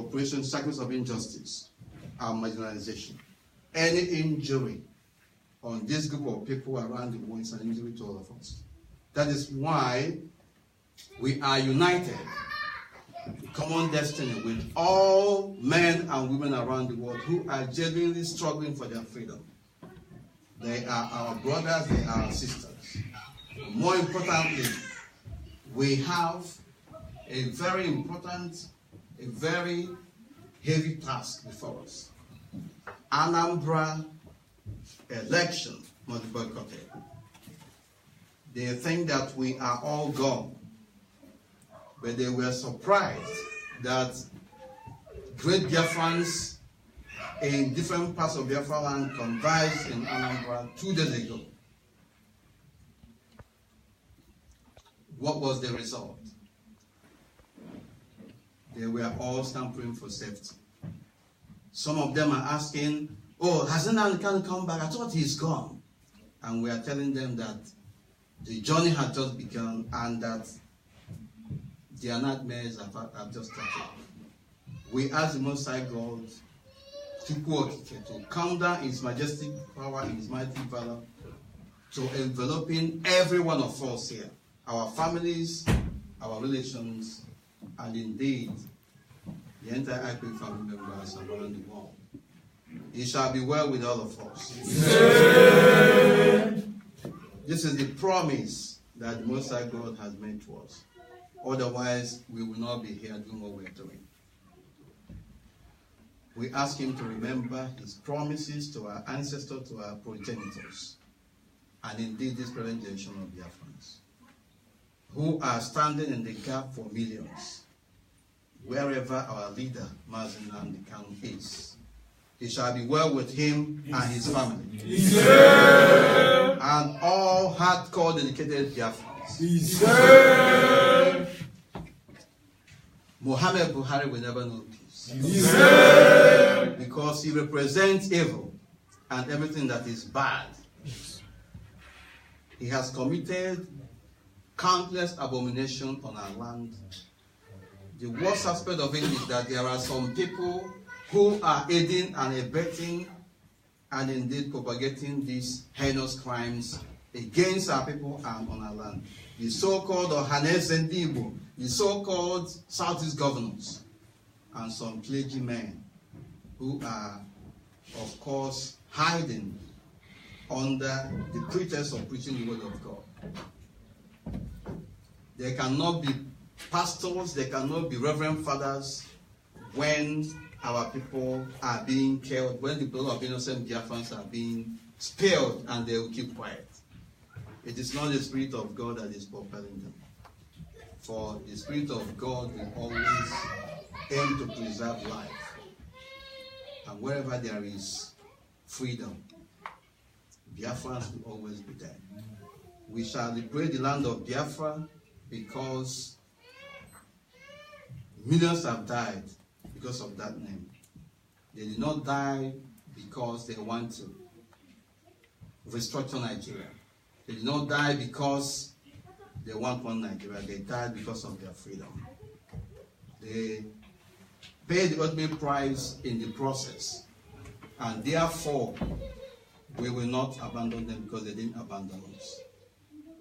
oppression, cycles of injustice, and marginalization. Any injury on this group of people around the world is an injury to all of us. That is why we are united in common destiny with all men and women around the world who are genuinely struggling for their freedom. They are our brothers, they are our sisters. More importantly, we have a very important, a very heavy task before us. Anambra election must be boycotted. They think that we are all gone, but they were surprised that great Biafrans in different parts of Biafra land converged in Anambra 2 days ago. What was the result? They were all stamping for safety. Some of them are asking, oh, hasn't Anakan come back? I thought he's gone. And we are telling them that the journey had just begun and that their nightmares have just started. We ask the Most High God to calm down His majestic power, His mighty valor, to enveloping every one of us here, our families, our relations, and indeed the entire Ipob family members around the world. It shall be well with all of us. Amen. This is the promise that the Most High God has made to us. Otherwise, we will not be here doing what we're doing. We ask Him to remember His promises to our ancestors, to our progenitors, and indeed this present generation of Biafrans, who are standing in the gap for millions, wherever our leader, Mazen Nnamdi Kanu, is. It shall be well with him and his family. And all hardcore dedicated Biafrans. Muhammad Buhari will never know peace. Because he represents evil and everything that is bad. He has committed countless abominations on our land. The worst aspect of it is that there are some people who are aiding and abetting and indeed propagating these heinous crimes against our people and on our land. The so-called Ohanes and Igbo, the so-called Southeast governors, and some clergymen who are, of course, hiding under the pretext of preaching the word of God. There cannot be pastors, there cannot be reverend fathers when our people are being killed, when the blood of innocent Biafrans are being spilled and they will keep quiet. It is not the Spirit of God that is propelling them. For the Spirit of God will always aim to preserve life. And wherever there is freedom, Biafrans will always be there. We shall liberate the land of Biafra because millions have died because of that name. They did not die because they want to restructure Nigeria. They did not die because they want one Nigeria. They died because of their freedom. They paid the ultimate price in the process. And therefore, we will not abandon them because they didn't abandon us.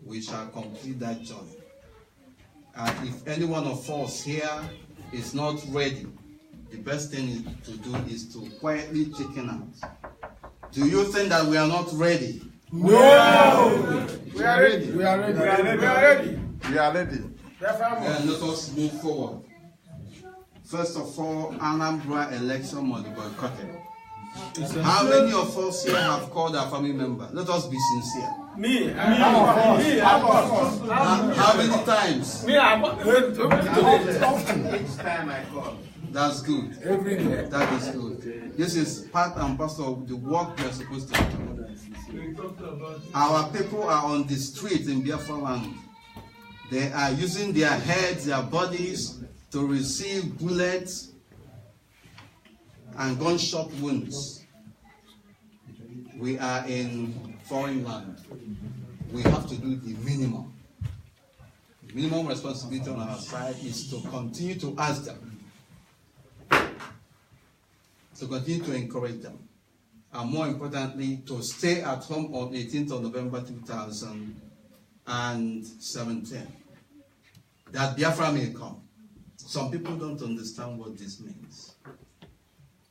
We shall complete that journey. And if any one of us here is not ready, the best thing to do is to quietly chicken out. Do you think that we are not ready? No! We are ready. We are ready. We are ready. We are ready. We are ready. And let us move forward. First of all, Anambra election must be boycotted. How many of us here have called our family member? Let us be sincere. Me. How many times? Me. Each time I call. That's good. Every day. That is good. This is part and parcel of the work we are supposed to do. Our people are on the street in Biafra land. They are using their heads, their bodies to receive bullets and gunshot wounds. We are in foreign land. We have to do the minimum. The minimum responsibility on our side is to continue to ask them to continue to encourage them, and more importantly, to stay at home on 18th of November 2017, that Biafra may come. Some people don't understand what this means.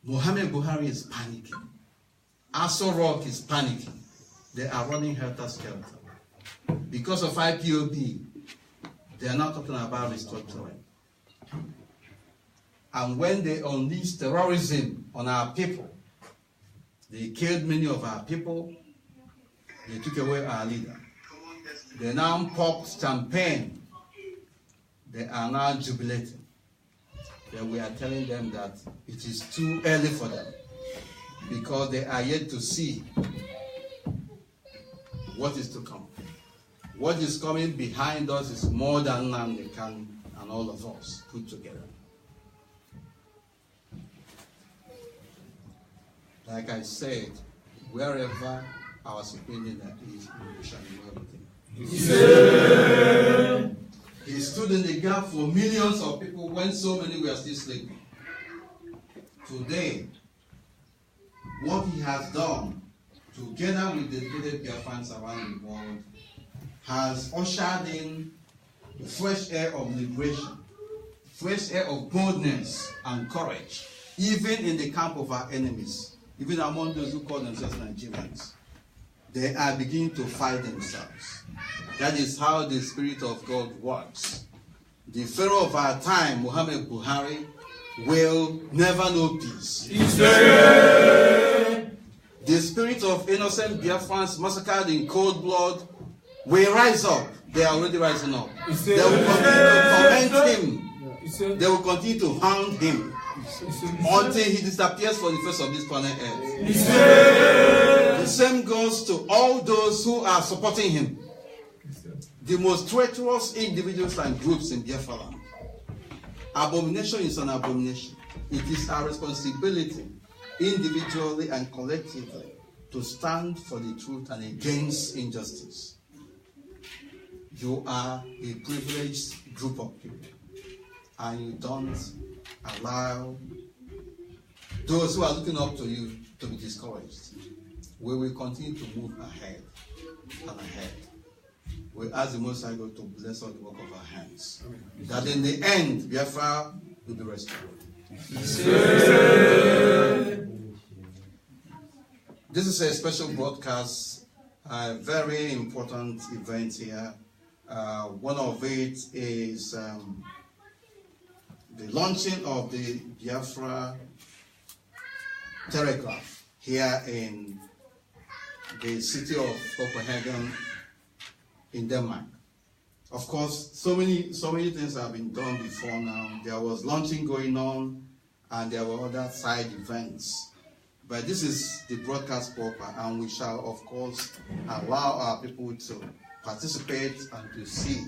Muhammad Buhari is panicking. Aso Rock is panicking. They are running helter-skelter. Because of IPOB, they are now talking about restructuring. And when they unleashed terrorism on our people, they killed many of our people, they took away our leader. They now popped champagne. They are now jubilating. Then we are telling them that it is too early for them, because they are yet to see what is to come. What is coming behind us is more than Nnamdi Kanu and all of us put together. Like I said, wherever our supreme leader is, we shall be well with him. He stood in the gap for millions of people when so many were still sleeping. Today, what he has done, together with dedicated Biafrans around the world, has ushered in the fresh air of liberation, fresh air of boldness and courage, even in the camp of our enemies, even among those who call themselves Nigerians. They are beginning to fight themselves. That is how the Spirit of God works. The Pharaoh of our time, Muhammad Buhari, will never know peace. The spirit of innocent Biafrans massacred in cold blood will rise up. They are already rising up. They will continue to torment him. They will continue to hound him until he disappears from the face of this planet Earth. The same goes to all those who are supporting him. The most treacherous individuals and groups in Biafra land. Abomination is an abomination. It is our responsibility, individually and collectively, to stand for the truth and against injustice. You are a privileged group of people, and you don't allow those who are looking up to you to be discouraged. We will continue to move ahead and ahead. We ask the Most High God to bless all the work of our hands, that in the end, Biafra will be restored. This is a special broadcast, a very important event here. One of it is the launching of the Biafra telegraph here in the city of Copenhagen in Denmark. Of course, so many things have been done before now. There was launching going on, and there were other side events. But this is the broadcast proper, and we shall, of course, allow our people to participate and to see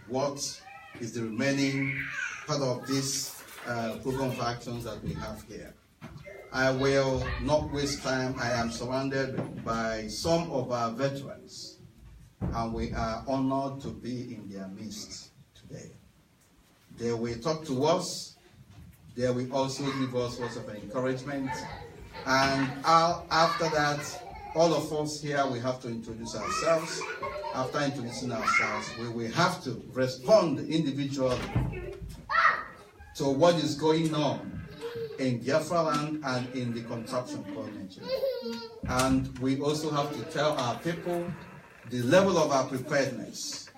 what is the remaining part of this program of actions that we have here. I will not waste time. I am surrounded by some of our veterans, and we are honored to be in their midst today. They will talk to us. They will also give us words of encouragement. And after that, all of us here, we have to introduce ourselves. After introducing ourselves, we will have to respond individually to what is going on in Biafra land and in the contraption called Nigeria. And we also have to tell our people the level of our preparedness.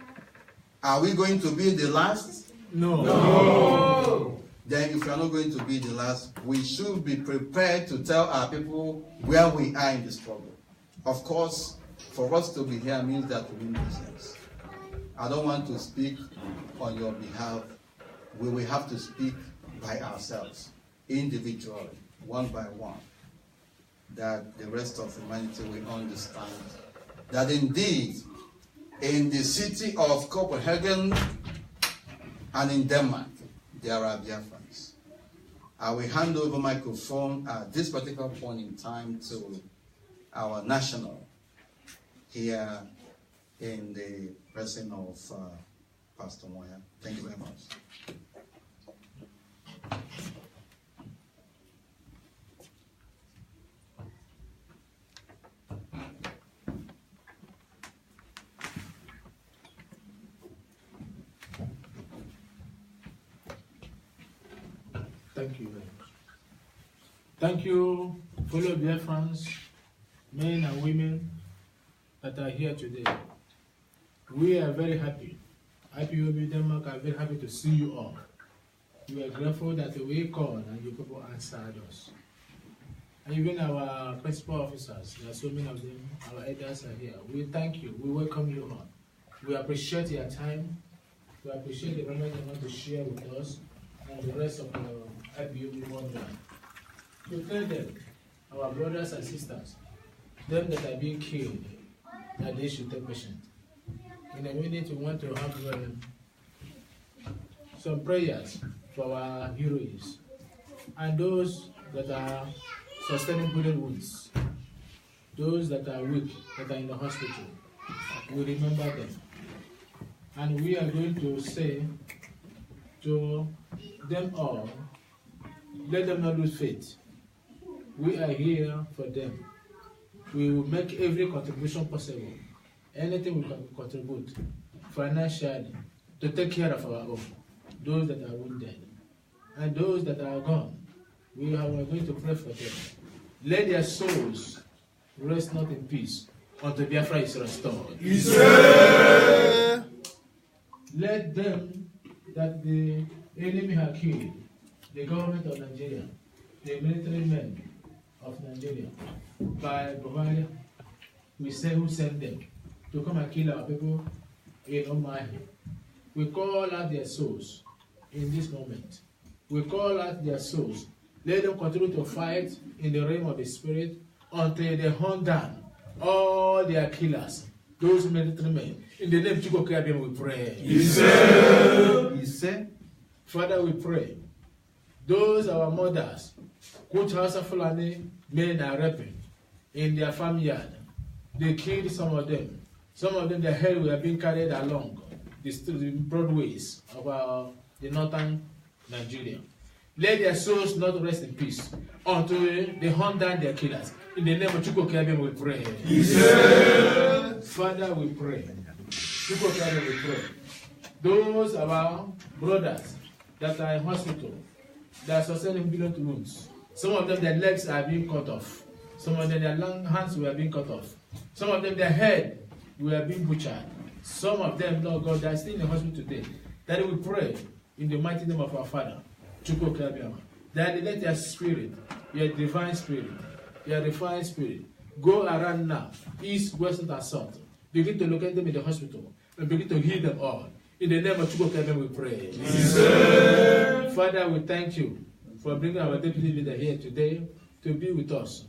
Are we going to be the last? No. Then if we are not going to be the last, we should be prepared to tell our people where we are in this struggle. Of course, for us to be here means that we mean business. I don't want to speak on your behalf. We will have to speak by ourselves, individually, one by one, that the rest of humanity will understand that indeed, in the city of Copenhagen and in Denmark, there are Biafrans. I will hand over the microphone at this particular point in time to our national here in the person of Pastor Moya. Thank you very much. Thank you very much. Thank you, fellow Biafrans, men and women that are here today. We are very happy. Ipob Denmark are very happy to see you all. We are grateful that we called and you people answered us. And even our principal officers, there are so many of them, our elders are here. We thank you. We welcome you all. We appreciate your time. We appreciate the moment you want to share with us and the rest of the Ipob worldwide. To tell them, our brothers and sisters, them that are being killed, that they should take patience. In a minute, we want to have some prayers for our heroes and those that are sustaining bullet wounds, those that are weak, that are in the hospital. We remember them. And we are going to say to them all, let them not lose faith. We are here for them. We will make every contribution possible. Anything we can contribute financially to take care of our own, those that are wounded. And those that are gone, we are going to pray for them. Let their souls rest not in peace until Biafra is restored. Israel. Let them that the enemy have killed, the government of Nigeria, the military men of Nigeria, by Buhari, we say who sent them to come and kill our people in Omahi. We call out their souls in this moment. We call out their souls. Let them continue to fight in the realm of the spirit until they hunt down all their killers, those military men. In the name of Chukwu, we pray. Father, we pray. Those our mothers, which House of Fulani men are raping in their farmyard, they killed some of them. Some of them, their head were being carried along the broadways of the northern Nigeria. Let their souls not rest in peace until they hunt down their killers. In the name of Chukwu, we pray. Father, we pray. Chukwu, we pray. Those of our brothers that are in hospital, that are sustaining bullet wounds. Some of them, their legs are being cut off. Some of them, their hands were being cut off. Some of them, their head were being butchered. Some of them, Lord God, they are still in the hospital today. That we pray in the mighty name of our Father, Chukwu Krabiama, that let your spirit, your divine spirit, your refined spirit, go around now, east, west, and south. Begin to locate them in the hospital and begin to heal them all. In the name of Chukwu Krabiama, we pray. Amen. Father, we thank you for bringing our deputy leader here today to be with us.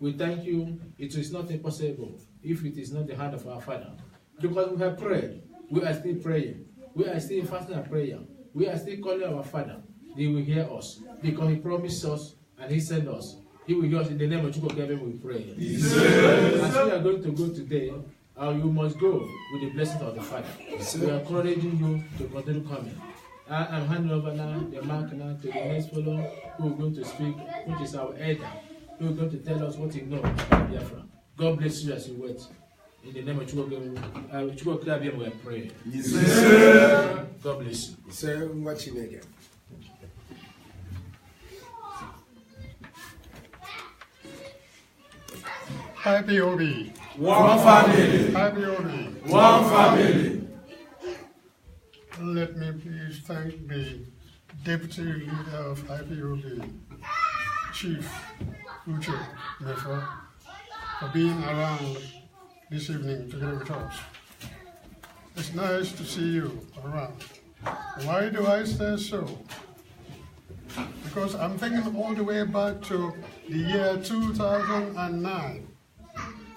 We thank you. It is not impossible if it is not the hand of our Father. Because we have prayed, we are still praying. We are still fasting and praying. We are still calling our Father. He will hear us because He promised us and He sent us. He will hear us. In the name of Chukwu, we pray. Yes. As we are going to go today, you must go with the blessing of the Father. Yes. We are encouraging you to continue coming. I'm handing over now the mic now to the next fellow who is going to speak, which is our elder, who is going to tell us what he knows about Biafra. God bless you as you wait. In the name of Chukwu, we are praying. Yes. God bless you. Sir, what you make it? Ipob. One family. Ipob. One family. Let me please thank the Deputy Leader of Ipob, Chief Uche Mefor, for being around this evening together with us. It's nice to see you around. Why do I say so? Because I'm thinking all the way back to the year 2009.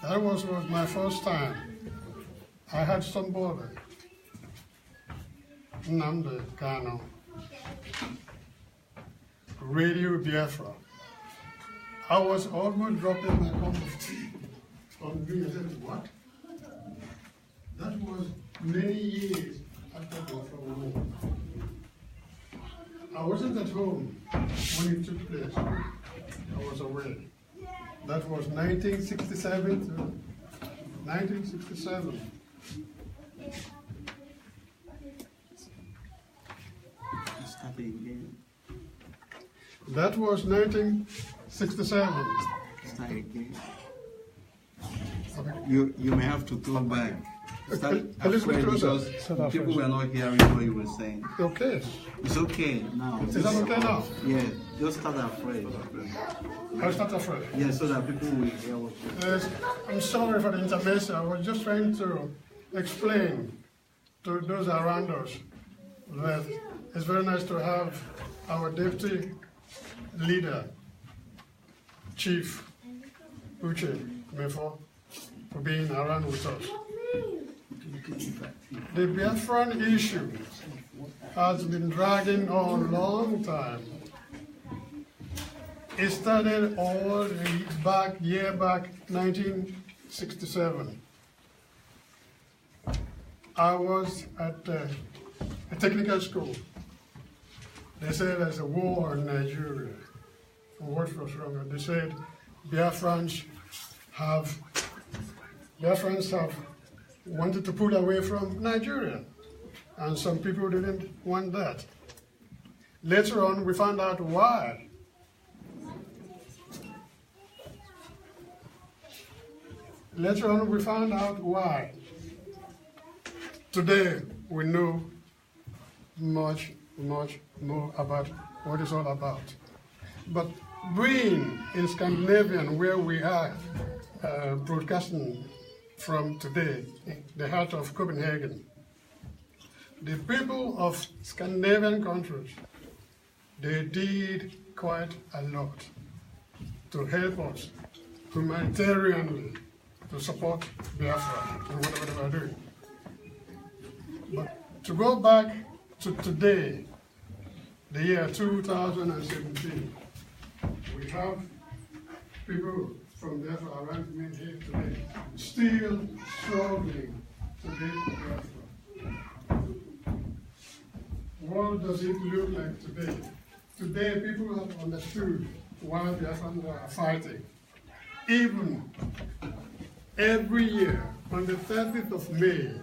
That was my first time. I had somebody, Nnamdi Kanu, Radio Biafra. I was almost dropping my cup of tea on doing it. I said, what? That was many years after Biafra was over. I wasn't at home when it took place. I was away. That was 1967 to 1967. That was 1967. Start again. You may have to talk back. Start A little bit afresh closer. because people were not hearing what you were saying. Okay. It's okay now. Is that okay now? Yeah, just start afresh. I'll start afresh. Yeah, so that people will hear what you Yes, I'm sorry for the intermezzo. I was just trying to explain to those around us that it's very nice to have our deputy leader, Chief Uche Mefor, for being around with us. The Biafran issue has been dragging on a long time. It started all the back, 1967. I was at a technical school. They said there's a war in Nigeria. What was wrong? They said Biafrans have wanted to pull away from Nigeria, and some people didn't want that. Later on, we found out why. Today, we know much more about what it's all about. But being in Scandinavian, where we are broadcasting from today, the heart of Copenhagen, the people of Scandinavian countries, they did quite a lot to help us humanitarianly to support Biafra and whatever they were doing. But to go back to today, the year 2017, we have people from Biafra around me here today still struggling to get Biafra. What does it look like today? Today, people have understood why Biafrans are fighting. Even every year, on the 30th of May,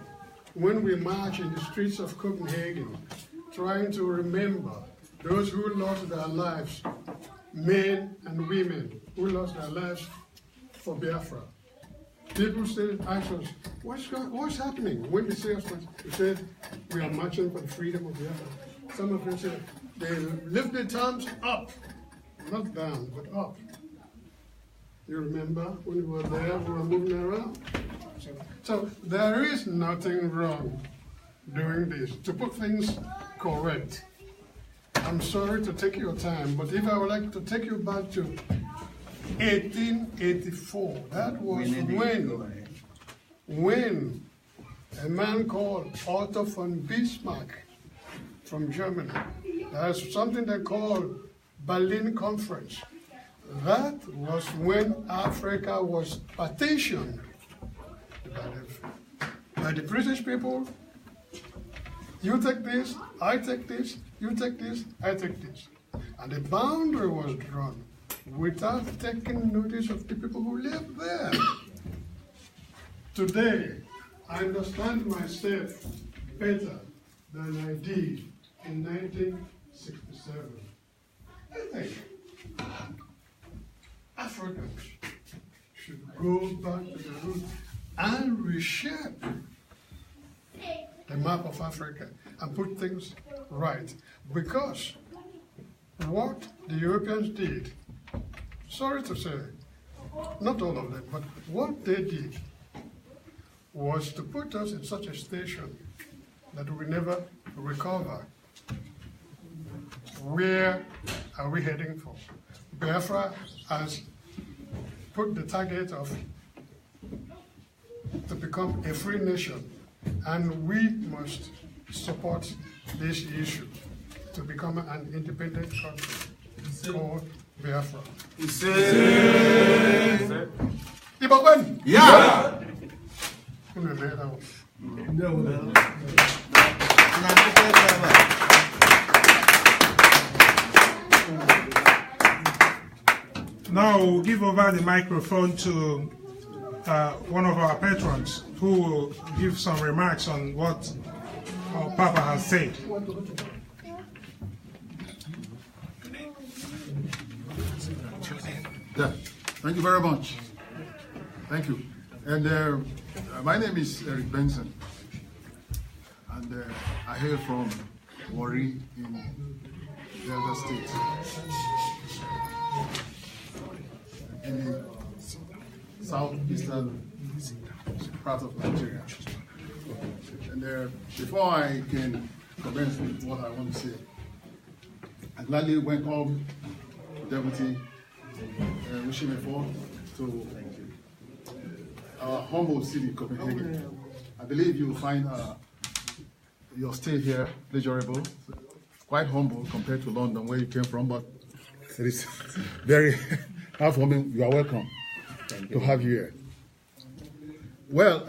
when we march in the streets of Copenhagen, trying to remember those who lost their lives, men and women who lost their lives for Biafra. People still ask us, what's happening? When they say us, we said, we are marching for the freedom of Biafra. Some of them said, they lift their thumbs up, not down, but up. You remember when we were there, we were moving around? So there is nothing wrong doing this. To put things correct, I'm sorry to take your time, but if I would like to take you back to 1884, that was when a man called Otto von Bismarck from Germany, there's something they call Berlin Conference. That was when Africa was partitioned by the British people. You take this, I take this, you take this, I take this. And the boundary was drawn without taking notice of the people who lived there. Today, I understand myself better than I did in 1967. I think Africans should go back to the roots and reshape the map of Africa and put things right. Because what the Europeans did, sorry to say, not all of them, but what they did was to put us in such a station that we never recover. Where are we heading for? Biafra has put the target of to become a free nation, and we must support this issue to become an independent country called Biafra. Ipob! Yeah! Now we'll give over the microphone to one of our patrons who will give some remarks on what our Papa has said. Yeah, thank you very much. Thank you. And my name is Eric Benson, and I hail from Warri in Delta State, in the southeastern part of Nigeria. And before I can commence with what I want to say, I gladly welcome Deputy Uche Mefor to our humble city, Copenhagen. I believe you will find your stay here pleasurable, quite humble compared to London, where you came from, but it is very heartwarming. You are welcome to have you here. Well,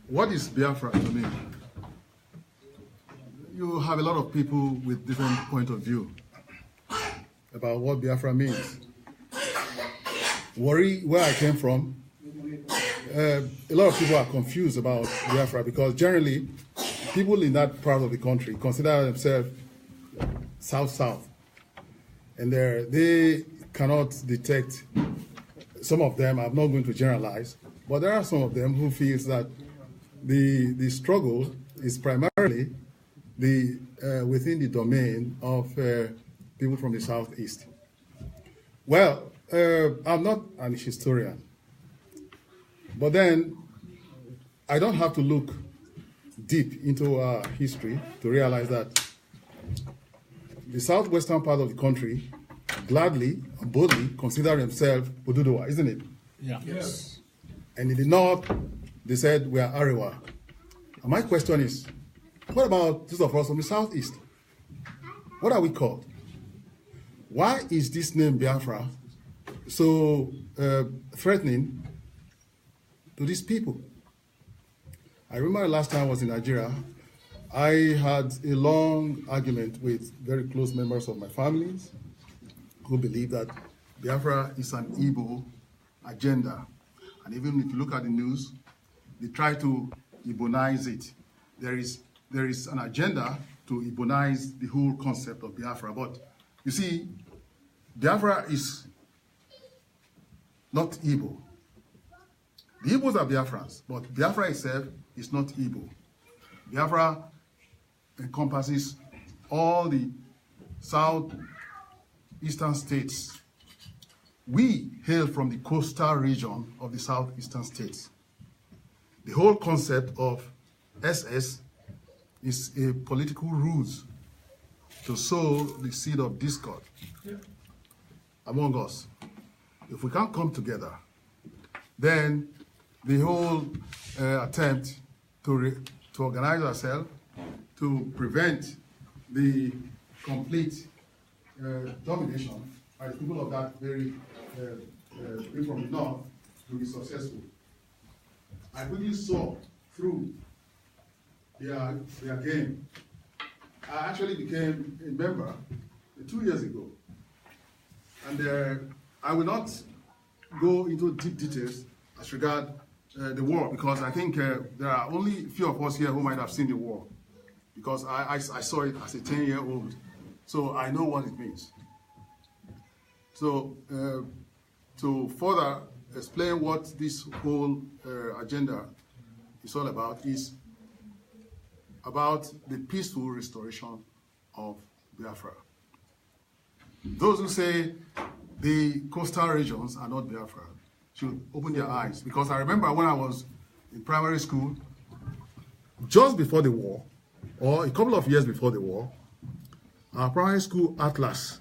what is Biafra to me? You have a lot of people with different point of view about what Biafra means. Warri, where I came from, a lot of people are confused about Biafra because generally people in that part of the country consider themselves South-South, and they cannot detect, some of them, I'm not going to generalize, but there are some of them who feel that the struggle is primarily within the domain of people from the Southeast. Well, I'm not an historian, but then I don't have to look deep into our history to realize that the southwestern part of the country gladly and boldly consider themselves Oduduwa, isn't it? Yeah. Yes. And in the north, they said we are Arewa. And my question is, what about those of us from the southeast? What are we called? Why is this name Biafra so threatening to these people? I remember the last time I was in Nigeria, I had a long argument with very close members of my families who believe that Biafra is an Igbo agenda. And even if you look at the news, they try to Igbonize it. There is an agenda to Igbonize the whole concept of Biafra. But you see, Biafra is not Igbo. The Igbos are Biafrans, but Biafra itself is not Igbo. Biafra encompasses all the southeastern states. We hail from the coastal region of the southeastern states. The whole concept of SS is a political ruse to sow the seed of discord among us. If we can't come together, then the whole attempt to organize ourselves to prevent the complete domination by the people of that very people from the north to be successful. I really saw through their game. I actually became a member 2 years ago, and I will not go into deep details as regard the war, because I think there are only a few of us here who might have seen the war, because I saw it as a 10-year-old, so I know what it means. So to further explain what this whole agenda is all about, is about the peaceful restoration of Biafra. Those who say the coastal regions are not Biafra should open their eyes, because I remember when I was in primary school, just before the war, or a couple of years before the war, our primary school atlas,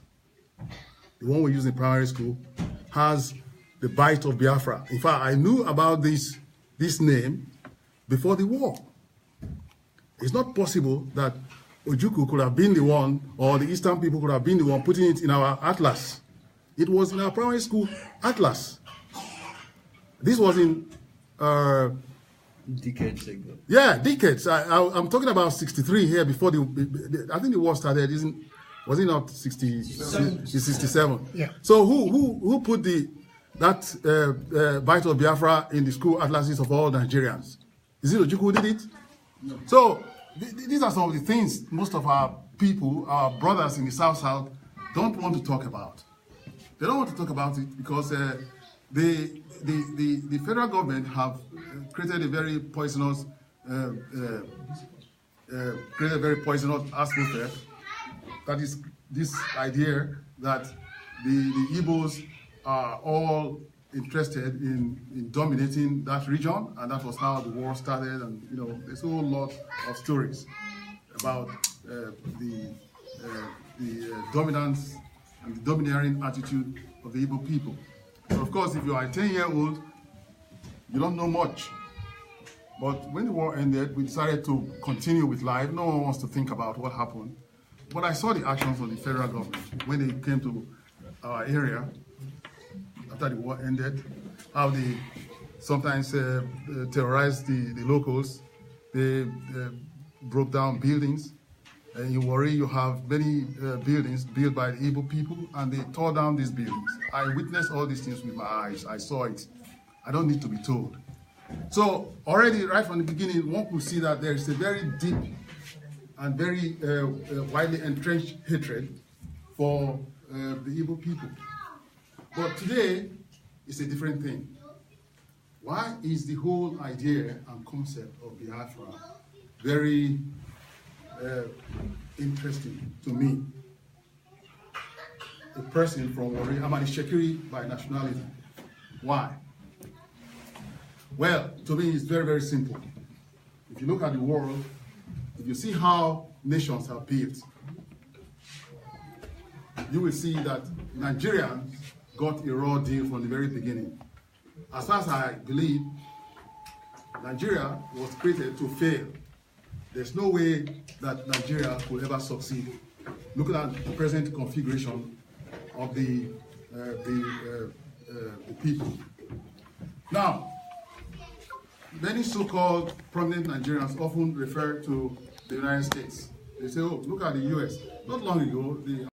the one we use in primary school, has the bite of Biafra. In fact, I knew about this name before the war. It's not possible that Ojukwu could have been the one, or the Eastern people could have been the one putting it in our atlas. It was in our primary school atlas. This was in Decades ago. yeah, decades. I'm talking about 63 here before I think the war started. Was it not 67? Yeah. So who put that bite of Biafra in the school atlases of all Nigerians? Is it Ojukwu who did it? No. So these are some of the things most of our people, our brothers in the South, don't want to talk about. They don't want to talk about it because the federal government have created a very poisonous atmosphere. That is this idea that the Igbos are all interested in dominating that region, and that was how the war started. And you know, there's a whole lot of stories about the dominance and the domineering attitude of the Igbo people. So of course, if you are a 10-year-old, you don't know much. But when the war ended, we decided to continue with life. No one wants to think about what happened. But I saw the actions of the federal government when they came to our area after the war ended, how they sometimes terrorized the locals. They broke down buildings. In Warri, you have many buildings built by the Igbo people, and they tore down these buildings. I witnessed all these things with my eyes. I saw it. I don't need to be told. So already, right from the beginning, one could see that there is a very deep and very widely entrenched hatred for the Igbo people. But today, it's a different thing. Why is the whole idea and concept of Biafra very interesting to me? A person from Warri, I'm an Ishekiri by nationality. Why? Well, to me, it's very, very simple. If you look at the world, if you see how nations are built, you will see that Nigerians got a raw deal from the very beginning. As far as I believe, Nigeria was created to fail. There's no way that Nigeria will ever succeed. Look at the present configuration of the people. Now, many so-called prominent Nigerians often refer to the United States. They say, oh, look at the US. Not long ago, the